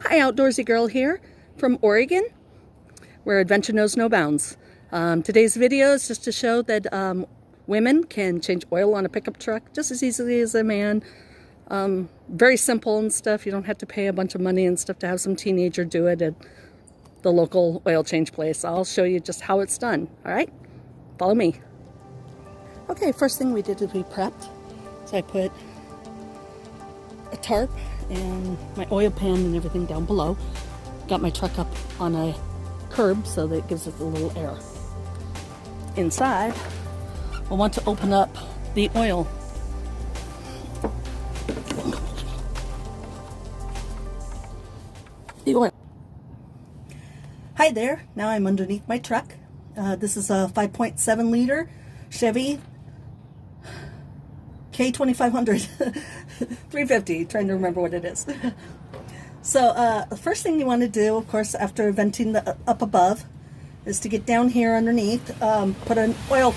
Hi, Outdoorsy Girl here from Oregon, where adventure knows no bounds. Today's video is just to show that women can change oil on a pickup truck just as easily as a man. Very simple and stuff. You don't have to pay a bunch of money and stuff to have some teenager do it at the local oil change place. I'll show you just how it's done. All right, follow me. Okay, first thing we did is we prepped. So I put a tarp and my oil pan and everything down below. Got my truck up on a curb so that it gives it a little air. Inside, we'll want to open up the oil. Hi there, now I'm underneath my truck. This is a 5.7 liter Chevy K2500 350, trying to remember what it is. So the first thing you want to do, of course, after venting the up above, is to get down here underneath, put an oil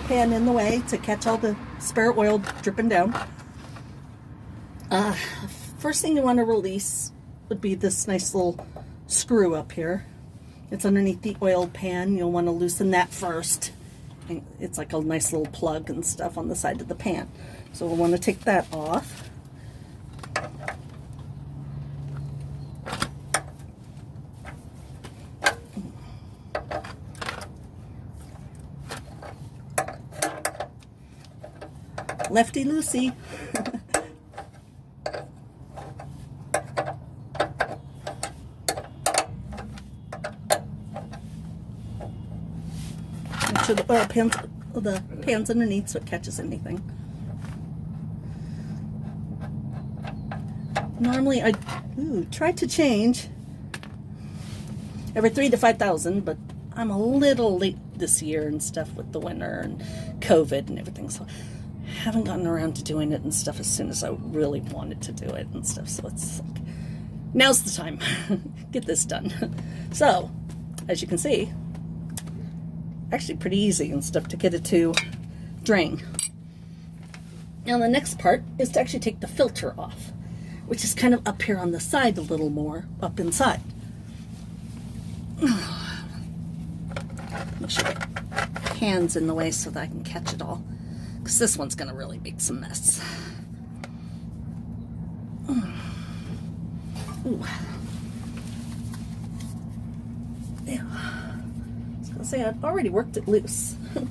pan in the way to catch all the spare oil dripping down. First thing you want to release would be this nice little screw up here. It's underneath the oil pan. You'll want to loosen that first. It's like a nice little plug and stuff on the side of the pan. So we'll want to take that off. Lefty loosey. Make sure the pan's underneath so it catches anything. Normally I try to change every 3,000 to 5,000, but I'm a little late this year and stuff with the winter and COVID and everything, so I haven't gotten around to doing it and stuff as soon as I really wanted to do it and stuff. So it's like, now's the time. Get this done. So as you can see, actually pretty easy and stuff to get it to drain. Now the next part is to actually take the filter off, which is kind of up here on the side a little more, up inside. Make sure the hand's in the way so that I can catch it all, because this one's going to really make some mess. Ooh. Yeah. I was going to say, I've already worked it loose, so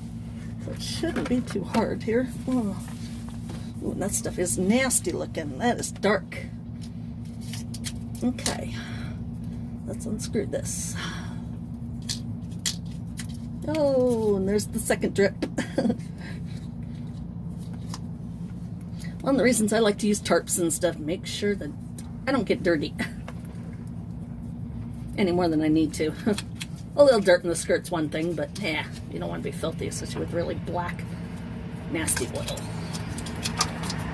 it shouldn't be too hard here. Oh. Ooh, that stuff is nasty looking. That is dark. Okay, let's unscrew this. Oh, and there's the second drip. One of the reasons I like to use tarps and stuff, make sure that I don't get dirty any more than I need to. A little dirt in the skirt's one thing, but yeah, you don't want to be filthy, especially with really black, nasty oil.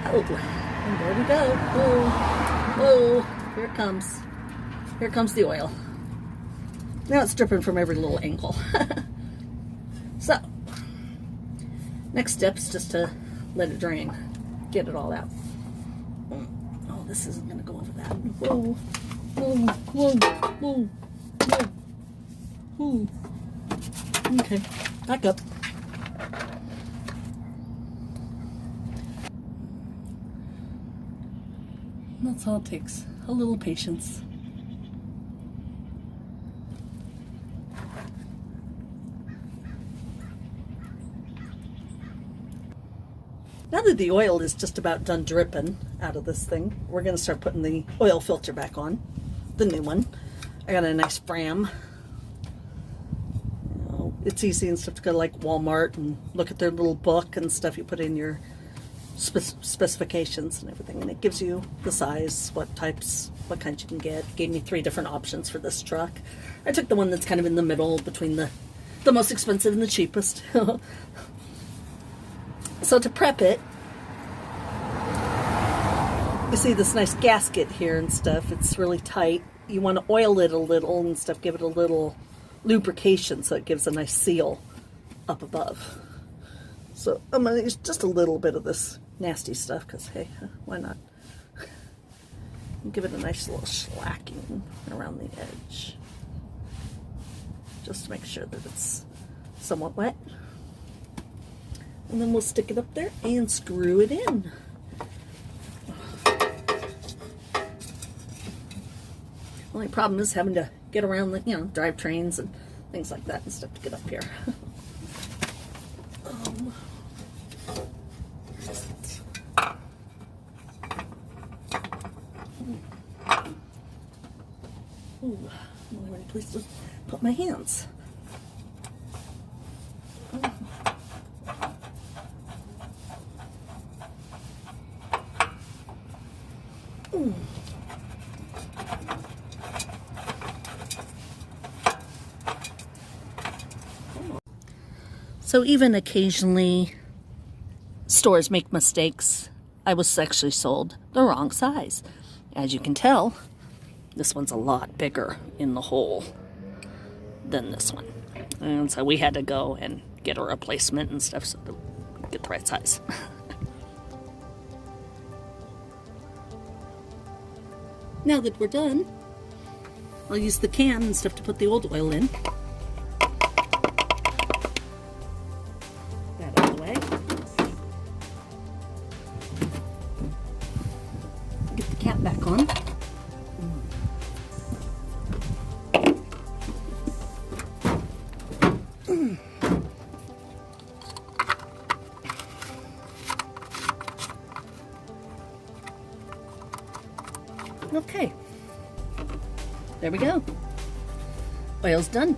Oh, and there we go. Whoa, whoa, here it comes. Here comes the oil. Now it's dripping from every little angle. So, next step is just to let it drain. Get it all out. Oh, this isn't going to go over that. Whoa, whoa, whoa, whoa, whoa, whoa. Okay, back up. That's all it takes. A little patience. Now that the oil is just about done dripping out of this thing, we're going to start putting the oil filter back on, the new one. I got a nice Fram. You know, it's easy and stuff to go to like Walmart and look at their little book and stuff. You put in your specifications and everything, and it gives you the size, what types, what kinds you can get. It gave me 3 different options for this truck. I took the one that's kind of in the middle between the most expensive and the cheapest. So to prep it, you see this nice gasket here and stuff. It's really tight. You want to oil it a little and stuff, give it a little lubrication so it gives a nice seal up above. So I'm going to use just a little bit of this nasty stuff because, hey, why not? Give it a nice little slacking around the edge, just to make sure that it's somewhat wet. And then we'll stick it up there and screw it in. Only problem is having to get around the, drive trains and things like that and stuff to get up here. Ooh, I'm really pleased to put my hands. So even occasionally stores make mistakes. I was actually sold the wrong size. As you can tell, this one's a lot bigger in the hole than this one. And so we had to go and get a replacement and stuff so that we get the right size. Now that we're done, I'll use the can and stuff to put the old oil in. That out of the way. Get the cap back on. Okay, there we go. Oil's done.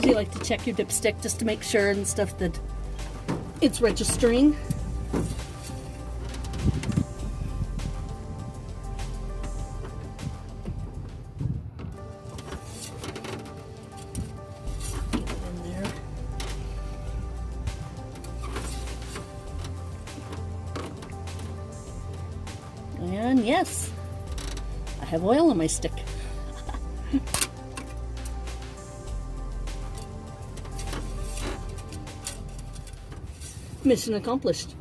You like to check your dipstick just to make sure and stuff that it's registering. Get it in there. And yes, I have oil on my stick. Mission accomplished.